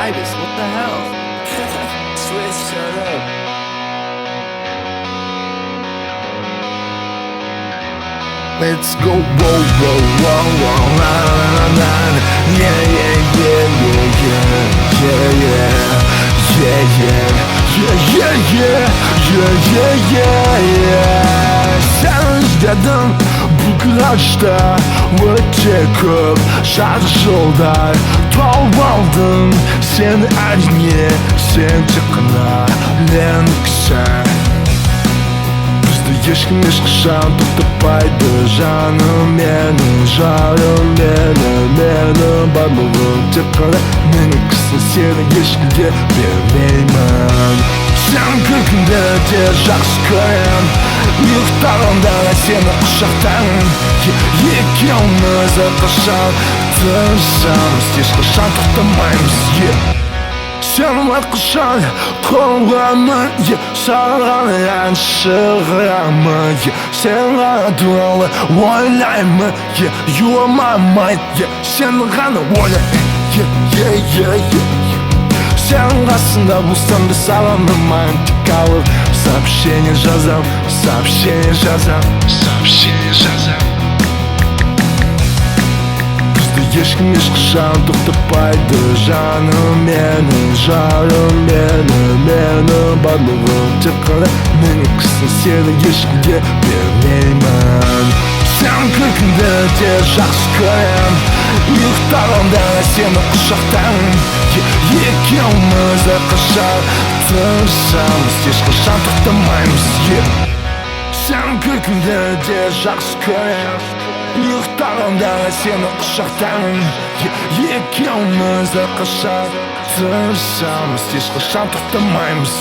Ibis, what the hell? Switch, shut up. Let's go, whoa, whoa, whoa, whoa, la, la, la, la. Yeah, yeah, yeah, yeah, yeah, yeah, yeah, yeah, yeah, yeah, yeah, yeah, yeah. Sen özledim bu kıraçta öte köp şarj yolda tol aldım seni aynı sen çıkına len kısa. Ешкім ешқашан тоқтапайды жаным менің жарым менің барлығым тек қана меніксің сені ешкімге бермеймін сен күлкіңді де жақсы көрем ұйықтағанда сені құшақтаймын екеуміз әрқашан тырысамыз ешқашан тоқтамаймыз Sen arkadaşan kollarımı sağlan yanşırımı Sen aduralı olayımı You are my mind Sen kanı olay Sen aslında bulsam bir sağlamım mantık alır Сообщение жазам, сообщение жазам, сообщение жазам Ешкім ешқашан тоқтапайды жаным менің жарым менің барлығым тек қана меніксің сені ешкімге бермеймін сен күлкіңді де жақсы көрем ұйықтағанда сені құшақтаймын екеуміз әрқашан тырысамыз ешқашан тоқтамаймыз сен күлкіңді де жақсы көрем ұйықтағанда сені құшақтаймын екеуміз әрқашан тырысамыз ешқашан тоқтамаймыз